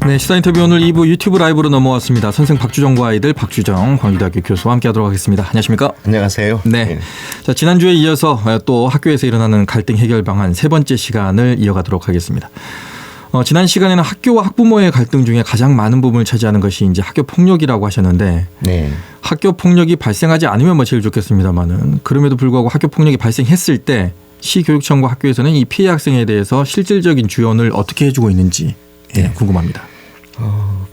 네, 시사 인터뷰 오늘 2부 유튜브 라이브로 넘어왔습니다. 선생 박주정과 아이들 박주정 광주대학교 교수와 함께하도록 하겠습니다. 안녕하십니까? 안녕하세요. 네. 자, 지난주에 이어서 또 학교에서 일어나는 갈등 해결 방안 세 번째 시간을 이어가도록 하겠습니다. 지난 시간에는 학교와 학부모의 갈등 중에 가장 많은 부분을 차지하는 것이 이제 학교 폭력이라고 하셨는데, 네. 학교 폭력이 발생하지 않으면 뭐 제일 좋겠습니다만은 그럼에도 불구하고 학교 폭력이 발생했을 때 시교육청과 학교에서는 이 피해 학생에 대해서 실질적인 지원을 어떻게 해주고 있는지 궁금합니다.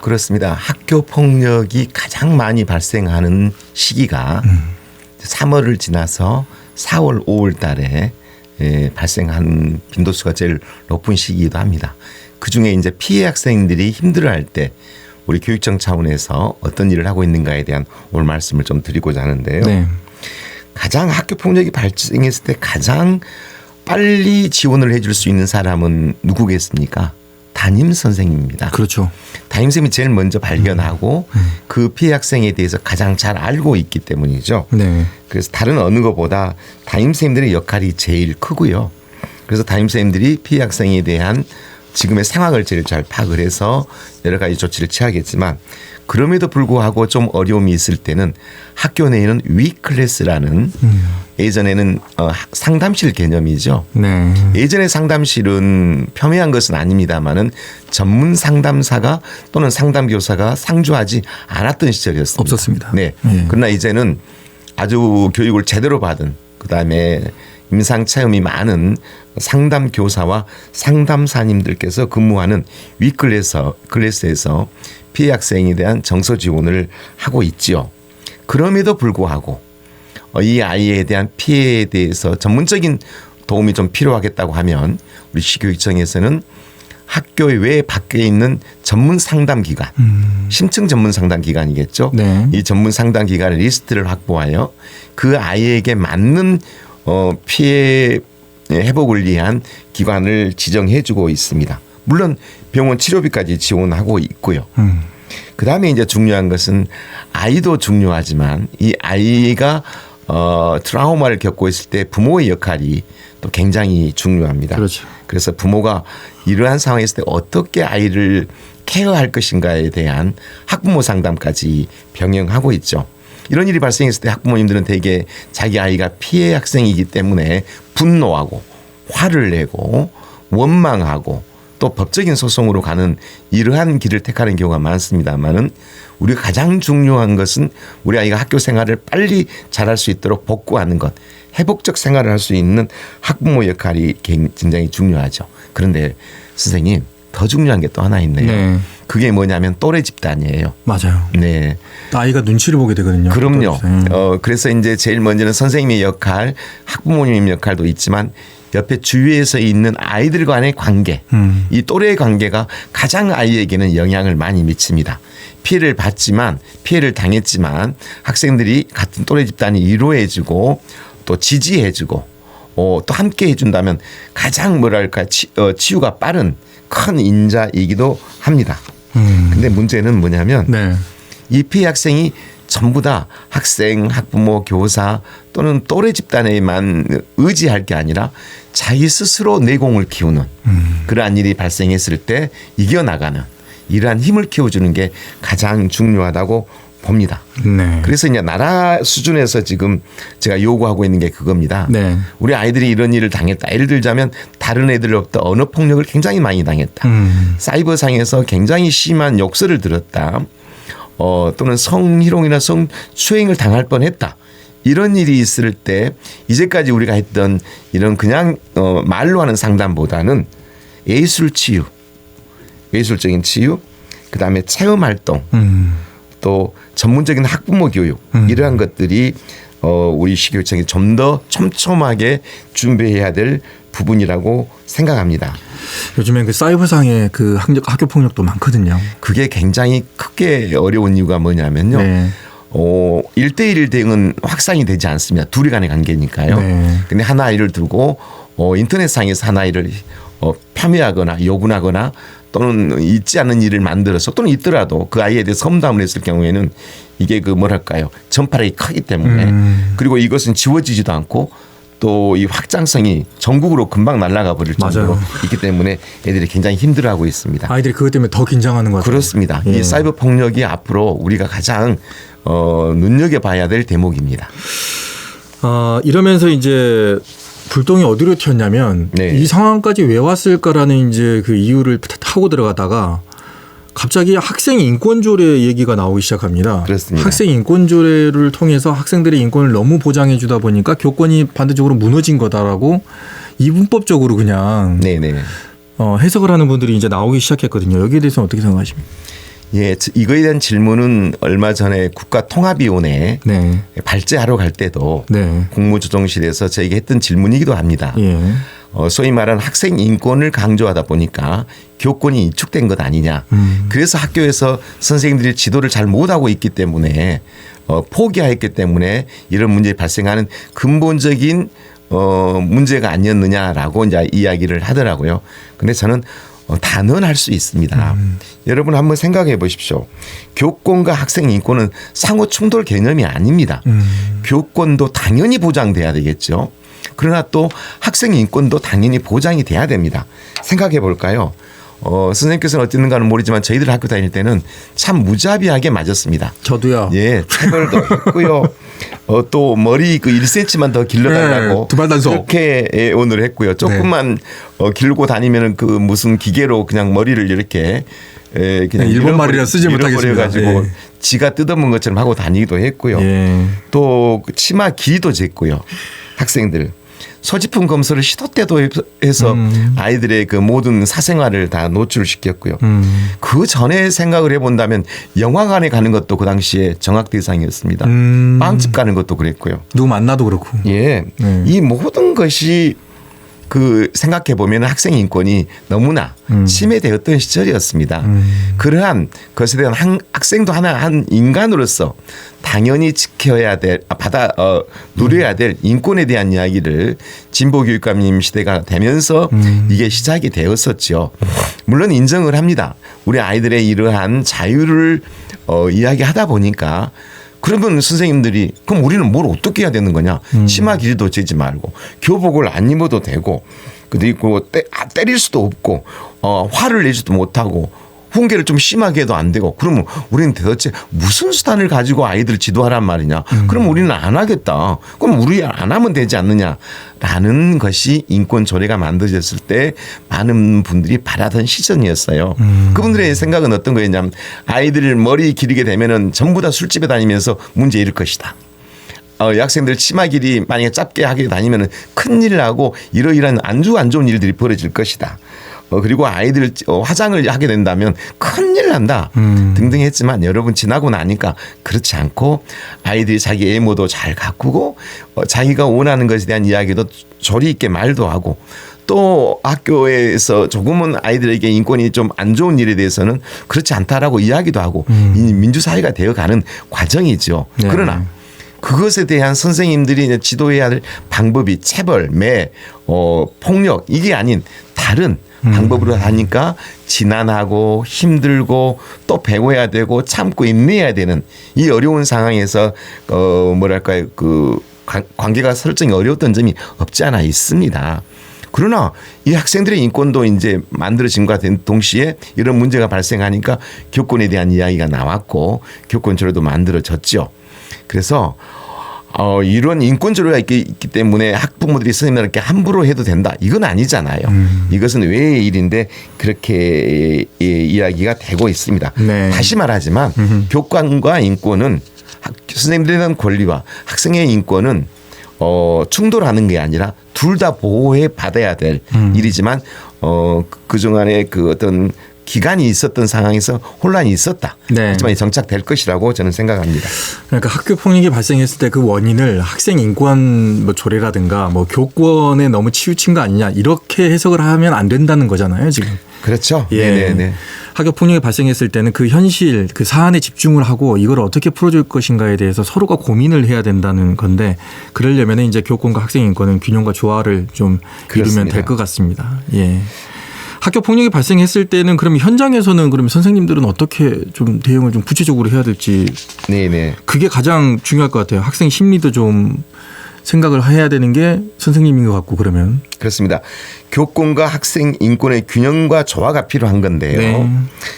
그렇습니다. 학교 폭력이 가장 많이 발생하는 시기가 3월을 지나서 4월, 5월 달에 발생한 빈도수가 제일 높은 시기이기도 합니다. 그중에 이제 피해 학생들이 힘들어할 때 우리 교육청 차원에서 어떤 일을 하고 있는가에 대한 오늘 말씀을 좀 드리고자 하는데요. 네. 가장 학교 폭력이 발생했을 때 가장 빨리 지원을 해줄 수 있는 사람은 누구겠습니까? 담임 선생님입니다. 그렇죠. 담임 선생님이 제일 먼저 발견하고 그 피해 학생에 대해서 가장 잘 알고 있기 때문이죠. 네. 그래서 다른 어느 것보다 담임 선생님들의 역할이 제일 크고요. 그래서 담임 선생님들이 피해 학생에 대한 지금의 상황을 제일 잘 파악을 해서 여러 가지 조치를 취하겠지만, 그럼에도 불구하고 좀 어려움이 있을 때는 학교 내에는 위클래스라는 예전에는 상담실 개념이죠. 네. 예전에 상담실은 폄훼한 것은 아닙니다만은 전문 상담사가 또는 상담교사가 상주하지 않았던 시절이었습니다. 없었습니다. 네. 그러나 이제는 아주 교육을 제대로 받은, 그다음에 임상 체험이 많은 상담교사와 상담사님들께서 근무하는 위클래스에서 피해 학생에 대한 정서 지원을 하고 있지요. 그럼에도 불구하고 이 아이에 대한 피해에 대해서 전문적인 도움이 좀 필요하겠다고 하면 우리 시교육청에서는 학교의 외 밖에 있는 전문 상담 기관, 심층 전문 상담 기관이겠죠. 네. 이 전문 상담 기관의 리스트를 확보하여 그 아이에게 맞는 피해 회복을 위한 기관을 지정해주고 있습니다. 물론 병원 치료비까지 지원하고 있고요. 그다음에 이제 중요한 것은 아이도 중요하지만 이 아이가 트라우마를 겪고 있을 때 부모의 역할이 또 굉장히 중요합니다. 그렇죠. 그래서 부모가 이러한 상황에 있을 때 어떻게 아이를 케어할 것인가에 대한 학부모 상담까지 병행하고 있죠. 이런 일이 발생했을 때 학부모님들은 대개 자기 아이가 피해 학생이기 때문에 분노하고 화를 내고 원망하고 또 법적인 소송으로 가는 이러한 길을 택하는 경우가 많습니다만은, 우리가 가장 중요한 것은 우리 아이가 학교 생활을 빨리 잘할 수 있도록 복구하는 것, 회복적 생활을 할 수 있는 학부모 역할이 굉장히 중요하죠. 그런데 선생님, 더 중요한 게 또 하나 있네요. 네. 그게 뭐냐면 또래 집단이에요. 맞아요. 네. 아이가 눈치를 보게 되거든요. 그럼요. 그래서 이제 제일 먼저는 선생님의 역할, 학부모님 역할도 있지만 옆에 주위에서 있는 아이들 간의 관계, 이 또래의 관계가 가장 아이에게는 영향을 많이 미칩니다. 피해를 받지만, 피해를 당했지만 학생들이 같은 또래 집단이 위로해주고 또 지지해주고 또 함께 해준다면 가장 뭐랄까 치유가 빠른 큰 인자이기도 합니다. 근데 문제는 뭐냐면 네. 이 피해 학생이 전부 다 학생, 학부모, 교사 또는 또래 집단에만 의지할 게 아니라 자기 스스로 내공을 키우는 그러한 일이 발생했을 때 이겨나가는 이러한 힘을 키워주는 게 가장 중요하다고 봅니다. 네. 그래서 이제 나라 수준에서 지금 제가 요구하고 있는 게 그겁니다. 네. 우리 아이들이 이런 일을 당했다. 예를 들자면 다른 애들로부터 언어 폭력을 굉장히 많이 당했다. 사이버상에서 굉장히 심한 욕설을 들었다. 또는 성희롱이나 성추행을 당할 뻔했다. 이런 일이 있을 때 이제까지 우리가 했던 이런 그냥 말로 하는 상담보다는 예술 치유, 예술적인 치유, 그다음에 체험 활동, 또 전문적인 학부모 교육 이러한 것들이 우리 시교육청이 좀 더 촘촘하게 준비해야 될 부분이라고 생각합니다. 요즘에 그 사이버상의 그 학교 폭력도 많거든요. 그게 굉장히 크게 어려운 이유가 뭐냐면요. 네. 1대1 대응은 확산이 되지 않습니다. 둘이 간의 관계니까요. 네. 근데 한 아이를 두고 인터넷상에서 한 아이를 폄훼하거나 요구하거나 또는 있지 않은 일을 만들어서 또는 있더라도 그 아이에 대해서 험담을 했을 경우에는 이게 그 뭐랄까요. 전파력이 크기 때문에 그리고 이것은 지워지지도 않고 또 이 확장성이 전국으로 금방 날아가 버릴 정도로 맞아요. 있기 때문에 애들이 굉장히 힘들어하고 있습니다. 아이들이 그것 때문에 더 긴장하는 것 같아요. 그렇습니다. 예. 이 사이버 폭력이 앞으로 우리가 가장 눈여겨봐야 될 대목입니다. 이러면서 이제 불똥이 어디로 튀었냐면 네. 이 상황까지 왜 왔을까라는 이제 그 이유를 타고 들어가다가 갑자기 학생 인권조례 얘기가 나오기 시작합니다. 그렇습니다. 학생 인권조례를 통해서 학생들의 인권을 너무 보장해 주다 보니까 교권이 반대적으로 무너진 거다라고 이분법적으로 그냥 네네. 해석을 하는 분들이 이제 나오기 시작했거든요. 여기에 대해서는 어떻게 생각하십니까? 예, 이거에 대한 질문은 얼마 전에 국가통합위원회에 네. 발제하러 갈 때도 네. 국무조정실에서 저에게 했던 질문이기도 합니다. 예. 소위 말하는 학생 인권을 강조하다 보니까 교권이 위축된 것 아니냐. 그래서 학교에서 선생님들이 지도를 잘 못하고 있기 때문에 포기했기 때문에 이런 문제가 발생하는 근본적인 문제가 아니었느냐라고 이제 이야기를 하더라고요. 근데 저는 단언할 수 있습니다. 여러분 한번 생각해 보십시오. 교권과 학생 인권은 상호 충돌 개념이 아닙니다. 교권도 당연히 보장돼야 되겠죠. 그러나 또 학생 인권도 당연히 보장이 돼야 됩니다. 생각해 볼까요? 선생님께서는 어땠는가는 모르지만 저희들 학교 다닐 때는 참 무자비하게 맞았습니다. 저도요. 예, 체벌도 했고요. 또 머리 그 1cm만 더 길러달라고 네, 두발 단속. 그렇게 예언을 했고요. 조금만 길고 다니면은 그 무슨 기계로 그냥 머리를 이렇게 그냥 일본 말이라 쓰지 못하겠습니다. 가지고 예. 지가 뜯어먹은 것처럼 하고 다니기도 했고요. 예. 또 치마 길이도 쟀고요. 학생들. 소지품 검사를 시도 때도 해서 아이들의 그 모든 사생활을 다 노출시켰고요. 그 전에 생각을 해본다면 영화관에 가는 것도 그 당시에 정학 대상이었습니다. 빵집 가는 것도 그랬고요. 누구 만나도 그렇고. 예, 이 모든 것이 그 생각해 보면 학생 인권이 너무나 침해되었던 시절이었습니다. 그러한 것에 대한 학생도 한 인간으로서 당연히 지켜야 될 누려야 될 인권에 대한 이야기를 진보교육감님 시대가 되면서 이게 시작이 되었었죠. 물론 인정을 합니다. 우리 아이들의 이러한 자유를 이야기하다 보니까 그러면 선생님들이 그럼 우리는 뭘 어떻게 해야 되는 거냐. 치마 길이도 재지 말고 교복을 안 입어도 되고 그리고 때릴 수도 없고 화를 내지도 못하고 훈계를 좀 심하게 해도 안 되고 그러면 우리는 도대체 무슨 수단을 가지고 아이들을 지도하란 말이냐. 그럼 우리는 안 하겠다. 그럼 우리 안 하면 되지 않느냐라는 것이 인권 조례가 만들어졌을 때 많은 분들이 바라던 시전이었어요. 그분들의 생각은 어떤 거였냐면 아이들 머리 기르게 되면은 전부 다 술집에 다니면서 문제 일을 것이다. 학생들 치마 길이 만약에 짧게 하게 다니면은 큰일 나고 이러이러한 아주 안 좋은 일들이 벌어질 것이다. 그리고 아이들 화장을 하게 된다면 큰일 난다 등등 했지만 여러분 지나고 나니까 그렇지 않고 아이들이 자기 외모도 잘 가꾸고 자기가 원하는 것에 대한 이야기도 조리 있게 말도 하고 또 학교에서 조금은 아이들에게 인권이 좀 안 좋은 일에 대해서는 그렇지 않다라고 이야기도 하고 이 민주사회가 되어가는 과정이죠. 네. 그러나 그것에 대한 선생님들이 이제 지도해야 할 방법이 체벌, 매, 폭력 이게 아닌 다른 방법으로 하니까 지난하고 힘들고 또 배워야 되고 참고 인내해야 되는 이 어려운 상황에서 뭐랄까요 그 관계가 설정이 어려웠던 점이 없지 않아 있습니다. 그러나 이 학생들의 인권도 이제 만들어진 것과 동시에 이런 문제가 발생하니까 교권에 대한 이야기가 나왔고 교권 조례도 만들어졌죠. 그래서 이런 인권 조례가 있기 때문에 학부모들이 선생님들께 함부로 해도 된다. 이건 아니잖아요. 이것은 외의 일인데 그렇게 이야기가 되고 있습니다. 네. 다시 말하지만 교권과 인권은 선생님들에 대한 권리와 학생의 인권은 충돌하는 게 아니라 둘 다 보호해 받아야 될 일이지만 그동안에 그 어떤 기간이 있었던 상황에서 혼란이 있었다. 네. 하지만 정착될 것이라고 저는 생각합니다. 그러니까 학교 폭력이 발생했을 때 그 원인을 학생 인권 뭐 조례라든가 뭐 교권에 너무 치우친 거 아니냐 이렇게 해석을 하면 안 된다는 거잖아요, 지금. 그렇죠. 예. 네네네. 학교 폭력이 발생했을 때는 그 현실, 그 사안에 집중을 하고 이걸 어떻게 풀어줄 것인가에 대해서 서로가 고민을 해야 된다는 건데 그러려면 이제 교권과 학생 인권은 균형과 조화를 좀 이루면 될 것 같습니다. 예. 학교 폭력이 발생했을 때는 그럼 현장에서는 그러면 선생님들은 어떻게 좀 대응을 좀 구체적으로 해야 될지 네네. 그게 가장 중요할 것 같아요. 학생 심리도 좀 생각을 해야 되는 게 선생님인 것 같고 그러면. 그렇습니다. 교권과 학생 인권의 균형과 조화가 필요한 건데요. 네.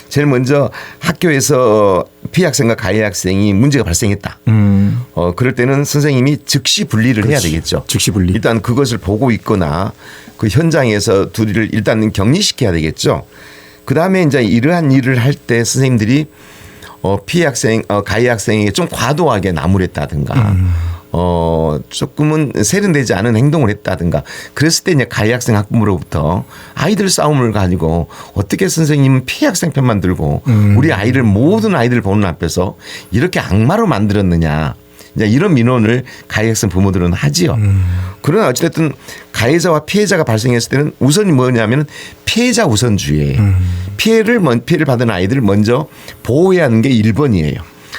제일 먼저 학교에서 피해 학생과 가해 학생이 문제가 발생했다. 그럴 때는 선생님이 즉시 분리를 해야 되겠죠. 즉시 분리. 일단 그것을 보고 있거나 그 현장에서 둘이를 일단 격리시켜야 되겠죠. 그다음에 이제 이러한 일을 할 때 선생님들이 피해 학생, 가해 학생에게 좀 과도하게 나무랬다든가 조금은 세련되지 않은 행동을 했다든가 그랬을 때 이제 가해 학생 학부모로부터 아이들 싸움을 가지고 어떻게 선생님은 피해 학생 편만 들고 우리 아이를 모든 아이들 보는 앞에서 이렇게 악마로 만들었느냐. 이제 이런 민원을 가해 학생 부모들은 하지요. 그러나 어쨌든 가해자와 피해자가 발생했을 때는 우선이 뭐냐면 피해자 우선주의예요. 피해를 받은 아이들을 먼저 보호해야 하는 게 1번이에요.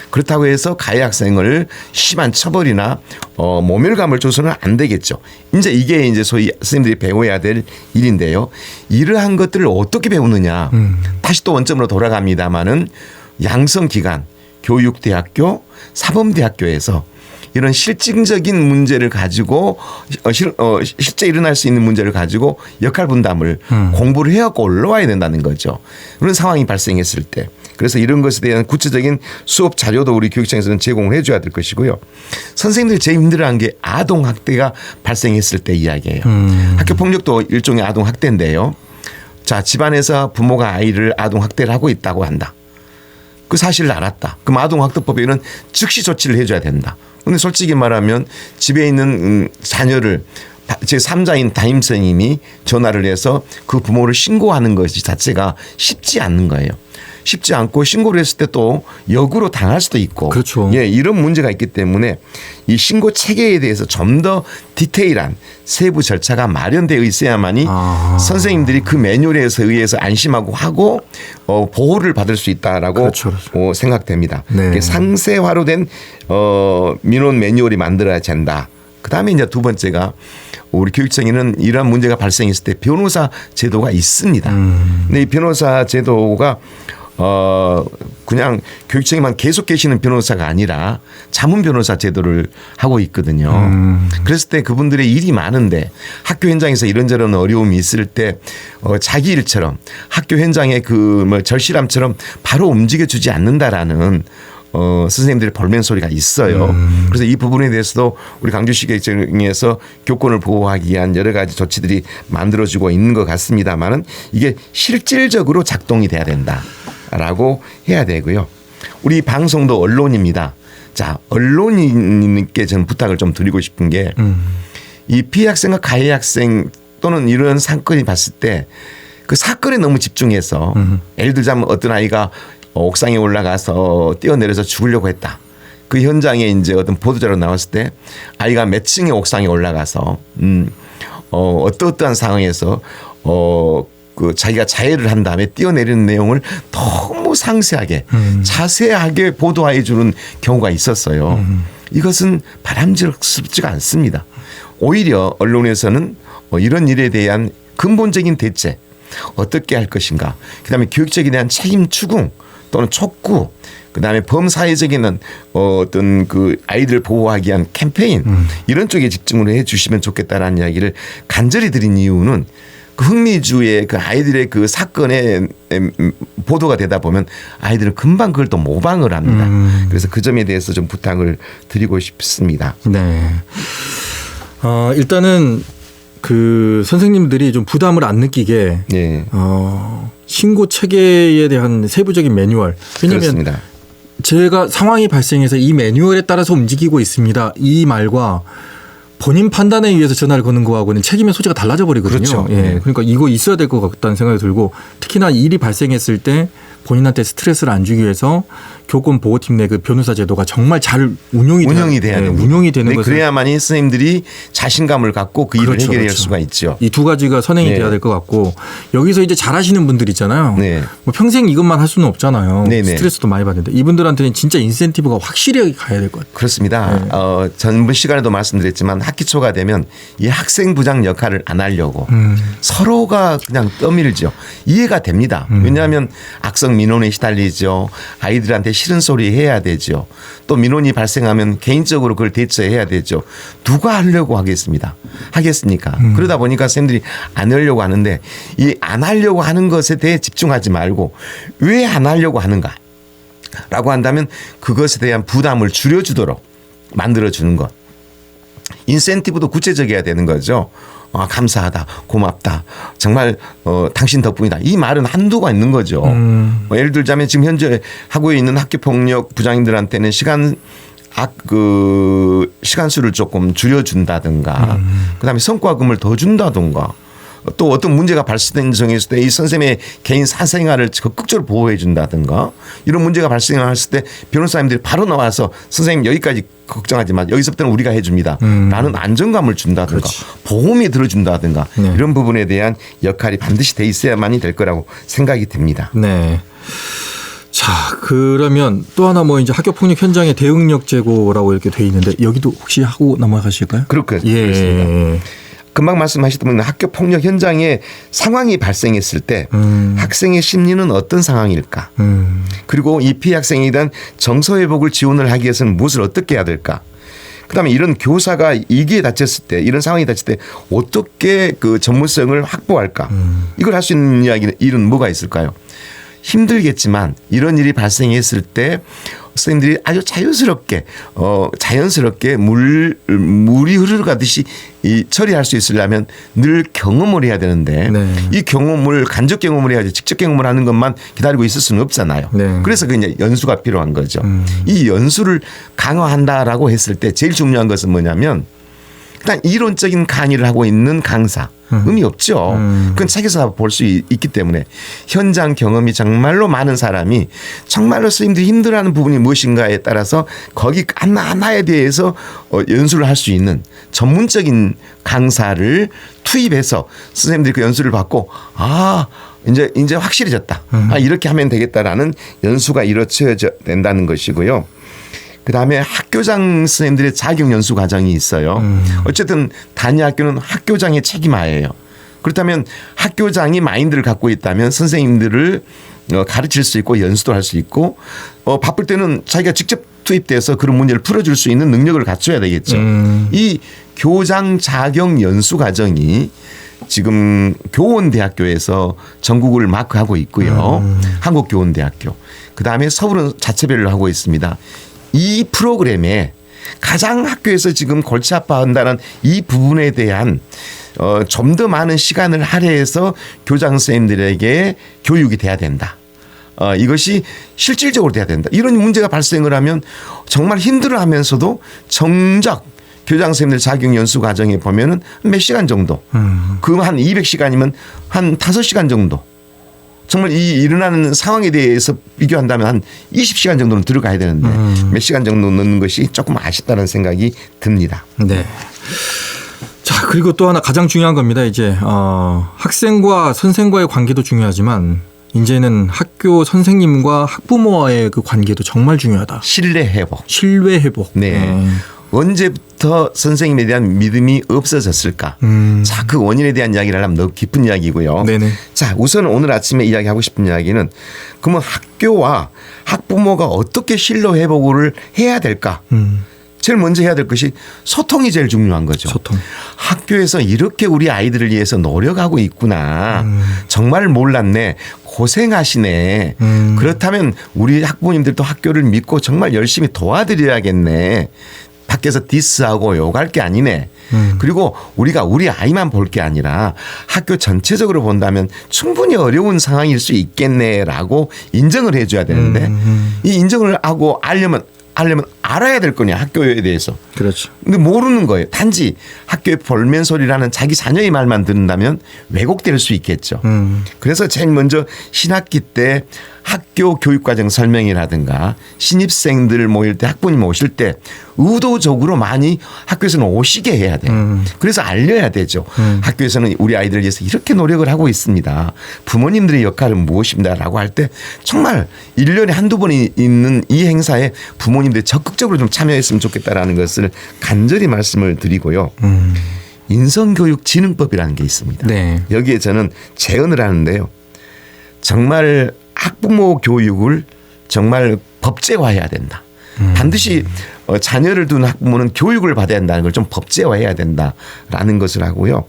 그렇다고 해서 가해 학생을 심한 처벌이나 모멸감을 줘서는 안 되겠죠. 이게 이제 소위 선생님들이 배워야 될 일인데요. 이러한 것들을 어떻게 배우느냐. 다시 또 원점으로 돌아갑니다마는 양성기관, 교육대학교, 사범대학교에서 이런 실증적인 문제를 가지고 실제 일어날 수 있는 문제를 가지고 역할 분담을 공부를 해갖고 올라와야 된다는 거죠. 그런 상황이 발생했을 때. 그래서 이런 것에 대한 구체적인 수업 자료도 우리 교육청에서는 제공을 해줘야 될 것이고요. 선생님들이 제일 힘들어하는 게 아동학대가 발생했을 때 이야기예요. 학교폭력도 일종의 아동학대인데요. 자, 집안에서 부모가 아이를 아동학대를 하고 있다고 한다. 그 사실을 알았다. 그럼 아동학대법에는 즉시 조치를 해줘야 된다. 그런데 솔직히 말하면 집에 있는 자녀를 제3자인 담임선생님이 전화를 해서 그 부모를 신고하는 것이 자체가 쉽지 않는 거예요. 쉽지 않고 신고를 했을 때 또 역으로 당할 수도 있고. 그렇죠. 예, 이런 문제가 있기 때문에 이 신고 체계에 대해서 좀 더 디테일한 세부 절차가 마련되어 있어야만이 선생님들이 그 매뉴얼에 의해서 안심하고 하고 보호를 받을 수 있다라고 그렇죠. 생각됩니다. 네. 상세화로 된 민원 매뉴얼이 만들어야 된다. 그다음에 이제 두 번째가 우리 교육청에는 이러한 문제가 발생했을 때 변호사 제도가 있습니다. 근데 이 변호사 제도가 그냥 교육청에만 계속 계시는 변호사가 아니라 자문 변호사 제도를 하고 있거든요. 그랬을 때 그분들의 일이 많은데 학교 현장에서 이런저런 어려움이 있을 때 자기 일처럼 학교 현장의 그 절실함처럼 바로 움직여주지 않는다라는 선생님들의 볼멘 소리가 있어요. 그래서 이 부분에 대해서도 우리 강주시교육청에서 교권을 보호하기 위한 여러 가지 조치들이 만들어지고 있는 것 같습니다만은 이게 실질적으로 작동이 돼야 된다라고 해야 되고요. 우리 방송도 언론입니다. 자, 언론인께 저는 부탁을 좀 드리고 싶은 게 이 피해 학생과 가해 학생 또는 이런 사건이 봤을 때 그 사건에 너무 집중해서 예를 들자면 어떤 아이가 옥상에 올라가서 뛰어내려서 죽으려고 했다. 그 현장에 이제 어떤 보도자료 나왔을 때 아이가 몇 층의 옥상에 올라가서 어떠한 상황에서 그 자기가 자해를 한 다음에 뛰어내리는 내용을 너무 상세하게 자세하게 보도해 주는 경우가 있었어요. 이것은 바람직스럽지가 않습니다. 오히려 언론에서는 이런 일에 대한 근본적인 대책 어떻게 할 것인가. 그다음에 교육적에 대한 책임 추궁 또는 촉구, 그다음에 범사회적인 어떤 그 아이들 보호하기 위한 캠페인 이런 쪽에 집중을 해 주시면 좋겠다라는 이야기를 간절히 드린 이유는 그 흥미주의 그 아이들의 그 사건에 보도가 되다 보면 아이들은 금방 그걸 또 모방을 합니다. 그래서 그 점에 대해서 좀 부탁을 드리고 싶습니다. 네. 일단은 그 선생님들이 좀 부담을 안 느끼게 네. 신고 체계에 대한 세부적인 매뉴얼. 왜냐하면 그렇습니다. 제가 상황이 발생해서 이 매뉴얼에 따라서 움직이고 있습니다. 이 말과 본인 판단에 의해서 전화를 거는 거하고는 책임의 소재가 달라져 버리거든요. 그렇죠. 예. 네. 그러니까 이거 있어야 될 것 같다는 생각이 들고 특히나 일이 발생했을 때 본인한테 스트레스를 안 주기 위해서 교권 보호팀 내 그 변호사 제도가 정말 잘 운용이 돼야 네, 됩니다. 운용이 되는 것을 그래야만이 선생님들이 자신감을 갖고 그 일을 해결할 수가 있죠. 이 두 가지가 선행이 네. 돼야 될 것 같고 여기서 이제 잘하시는 분들 있잖아요. 네. 뭐 평생 이것만 할 수는 없잖아요. 네네. 스트레스도 많이 받는데 이분들한테는 진짜 인센티브가 확실히 가야 될 것 같아요. 그렇습니다. 네. 전번 시간에도 말씀드렸지만 학기 초가 되면 이 학생 부장 역할을 안 하려고 서로가 그냥 떠밀죠. 이해가 됩니다. 왜냐하면 악성 민원에 시달리죠. 아이들한테 싫은 소리 해야 되죠. 또 민원이 발생하면 개인적으로 그걸 대처해야 되죠. 누가 하려고 하겠습니까? 그러다 보니까 선생님들이 안 하려고 하는데 이 안 하려고 하는 것에 대해 집중하지 말고 왜 안 하려고 하는가? 라고 한다면 그것에 대한 부담을 줄여주도록 만들어주는 것. 인센티브도 구체적이어야 되는 거죠. 감사하다, 고맙다, 정말 당신 덕분이다. 이 말은 한도가 있는 거죠. 예를 들자면 지금 현재 하고 있는 학교폭력 부장님들한테는 시간수를 조금 줄여준다든가 그다음에 성과금을 더 준다든가 또 어떤 문제가 발생된 정했을 때 이 선생님의 개인 사생활을 적극적으로 보호해 준다든가 이런 문제가 발생했을 때 변호사님들이 바로 나와서 선생님 여기까지 걱정하지 마. 여기서부터는 우리가 해줍니다. 라는 안정감을 준다든가 그렇지. 보험이 들어준다든가 네. 이런 부분에 대한 역할이 반드시 돼 있어야만이 될 거라고 생각이 듭니다. 네. 자, 그러면 또 하나 이제 학교 폭력 현장의 대응력 제고라고 이렇게 돼 있는데 여기도 혹시 하고 넘어가실까요? 그렇습니다. 예. 금방 말씀하셨던 학교 폭력 현장에 상황이 발생했을 때 학생의 심리는 어떤 상황일까? 그리고 이 피해 학생에 대한 정서 회복을 지원을 하기 위해서는 무엇을 어떻게 해야 될까? 그다음에 이런 교사가 이게 닥쳤을 때 이런 상황이 닥칠 때 어떻게 그 전문성을 확보할까? 이걸 할 수 있는 일은 뭐가 있을까요? 힘들겠지만 이런 일이 발생했을 때 선생님들이 아주 자연스럽게 물이 흐르가듯이 처리할 수 있으려면 늘 경험을 해야 되는데 네. 이 경험을 간접 경험을 해야지 직접 경험을 하는 것만 기다리고 있을 수는 없잖아요. 네. 그래서 그 이제 연수가 필요한 거죠. 이 연수를 강화한다라고 했을 때 제일 중요한 것은 뭐냐면 일단 이론적인 강의를 하고 있는 강사 의미 없죠. 그건 책에서 볼 수 있기 때문에 현장 경험이 정말로 많은 사람이 정말로 선생님들이 힘들어하는 부분이 무엇인가에 따라서 거기 하나하나에 대해서 연수를 할 수 있는 전문적인 강사를 투입해서 선생님들이 그 연수를 받고 이제 확실해졌다. 이렇게 하면 되겠다라는 연수가 이루어져야 된다는 것이고요. 그다음에 학교장 선생님들의 자격 연수 과정이 있어요. 어쨌든 단위 학교는 학교장의 책임하에요. 그렇다면 학교장이 마인드를 갖고 있다면 선생님들을 가르칠 수 있고 연수도 할 수 있고 바쁠 때는 자기가 직접 투입돼서 그런 문제를 풀어줄 수 있는 능력을 갖춰야 되겠죠. 이 교장 자격 연수 과정이 지금 교원대학교에서 전국을 마크하고 있고요. 한국교원대학교. 그다음에 서울은 자체별로 하고 있습니다. 이 프로그램에 가장 학교에서 지금 골치 아파한다는 이 부분에 대한 좀 더 많은 시간을 할애해서 교장 선생님들에게 교육이 돼야 된다. 이것이 실질적으로 돼야 된다. 이런 문제가 발생을 하면 정말 힘들어하면서도 정작 교장 선생님들 자격 연수 과정에 보면은 몇 시간 정도, 그 한 200시간이면 한 5시간 정도. 정말 이 일어나는 상황에 대해서 비교한다면 한 20시간 정도는 들어가야 되는데 몇 시간 정도 넣는 것이 조금 아쉽다는 생각이 듭니다. 네. 자, 그리고 또 하나 가장 중요한 겁니다. 이제 학생과 선생과의 관계도 중요하지만 이제는 학교 선생님과 학부모와의 그 관계도 정말 중요하다. 신뢰 회복. 신뢰 회복. 네. 언제부터 선생님에 대한 믿음이 없어졌을까? 자, 그 원인에 대한 이야기를 하면 너무 깊은 이야기고요. 네네. 자, 우선 오늘 아침에 이야기하고 싶은 이야기는 그러면 학교와 학부모가 어떻게 신뢰 회복을 해야 될까? 제일 먼저 해야 될 것이 소통이 제일 중요한 거죠. 소통. 학교에서 이렇게 우리 아이들을 위해서 노력하고 있구나. 정말 몰랐네. 고생하시네. 그렇다면 우리 학부모님들도 학교를 믿고 정말 열심히 도와드려야겠네. 밖에서 디스하고 욕할 게 아니네. 그리고 우리가 우리 아이만 볼 게 아니라 학교 전체적으로 본다면 충분히 어려운 상황일 수 있겠네라고 인정을 해줘야 되는데 이 인정을 하고 알려면 알아야 될 거냐 학교에 대해서. 그렇죠. 근데 모르는 거예요. 단지 학교의 볼멘 소리라는 자기 자녀의 말만 듣는다면 왜곡될 수 있겠죠. 그래서 제일 먼저 신학기 때 학교 교육과정 설명이라든가 신입생들 모일 때 학부모님 오실 때 의도적으로 많이 학교에서는 오시게 해야 돼요. 그래서 알려야 되죠. 학교에서는 우리 아이들을 위해서 이렇게 노력을 하고 있습니다. 부모님들의 역할은 무엇입니다라고 할 때 정말 1년에 한두 번 있는 이 행사에 부모님들이 적극 적극적으로 좀 참여했으면 좋겠다라는 것을 간절히 말씀을 드리고요. 인성교육진흥법이라는 게 있습니다. 네. 여기에 저는 제언을 하는데요. 정말 학부모 교육을 정말 법제화해야 된다. 반드시 자녀를 둔 학부모는 교육을 받아야 한다는 걸 좀 법제화해야 된다라는 것을 하고요.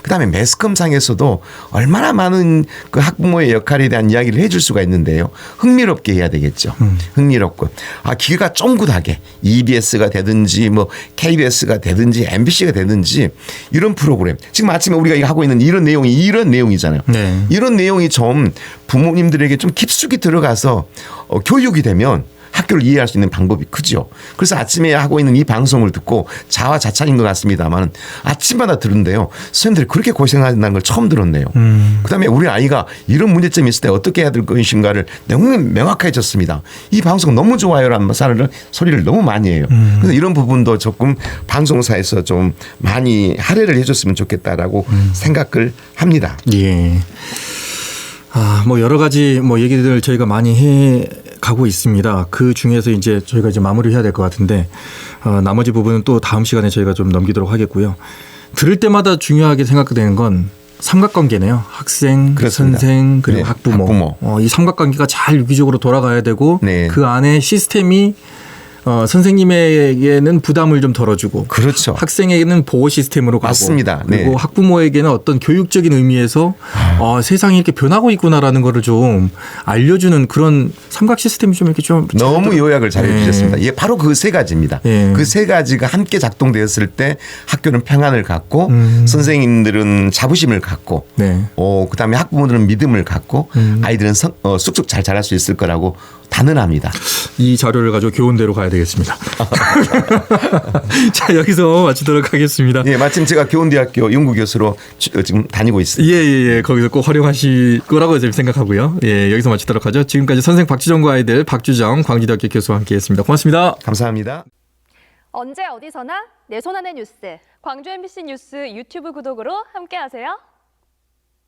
그다음에 매스컴상에서도 얼마나 많은 그 학부모의 역할에 대한 이야기를 해줄 수가 있는데요. 흥미롭게 해야 되겠죠. 흥미롭고 기회가 쫑긋하게 EBS가 되든지 뭐 KBS가 되든지 MBC가 되든지 이런 프로그램 지금 아침에 우리가 하고 있는 이런 내용이잖아요. 네. 이런 내용이 좀 부모님들에게 좀 깊숙이 들어가서 교육이 되면 학교를 이해할 수 있는 방법이 크죠. 그래서 아침에 하고 있는 이 방송을 듣고 자화자찬인 것 같습니다만 아침마다 들은데요. 선생님들이 그렇게 고생한다는 걸 처음 들었네요. 그다음에 우리 아이가 이런 문제점이 있을 때 어떻게 해야 될 것인가를 너무 명확해졌습니다. 이 방송 너무 좋아요라는 소리를 너무 많이 해요. 그래서 이런 부분도 조금 방송사에서 좀 많이 할애를 해줬으면 좋겠다라고 생각을 합니다. 예. 뭐 여러 가지 뭐 얘기들 저희가 많이 해 가고 있습니다. 그 중에서 이제 저희가 이제 마무리해야 될 것 같은데 나머지 부분은 또 다음 시간에 저희가 좀 넘기도록 하겠고요. 들을 때마다 중요하게 생각되는 건 삼각관계네요. 학생, 그렇습니다. 선생 그리고 네, 학부모. 이 삼각관계가 잘 유기적으로 돌아가야 되고 네. 그 안에 시스템이 선생님에게는 부담을 좀 덜어주고 그렇죠. 학생에게는 보호 시스템으로 가고 맞습니다. 그리고 네. 학부모에게는 어떤 교육적인 의미에서 세상이 이렇게 변하고 있구나라는 거를 좀 알려주는 그런 삼각 시스템이 좀 이렇게 좀 너무 요약을 잘 네. 해주셨습니다. 예, 바로 그 세 가지입니다. 네. 그 세 가지가 함께 작동되었을 때 학교는 평안을 갖고 선생님들은 자부심을 갖고 네. 그다음에 학부모들은 믿음을 갖고 아이들은 쑥쑥 잘 자랄 수 있을 거라고 단언합니다. 이 자료를 가지고 교훈대로 가야 되겠습니다. 자, 여기서 마치도록 하겠습니다. 예, 마침 제가 교원대학교 연구교수로 지금 다니고 있습니다. 예. 거기서 꼭 활용하실 거라고 생각하고요. 예, 여기서 마치도록 하죠. 지금까지 선생 박주정과 아이들 박주정 광주대학교 교수와 함께했습니다. 고맙습니다. 감사합니다. 언제 어디서나 내 손 안의 뉴스. 광주 MBC 뉴스 유튜브 구독으로 함께하세요.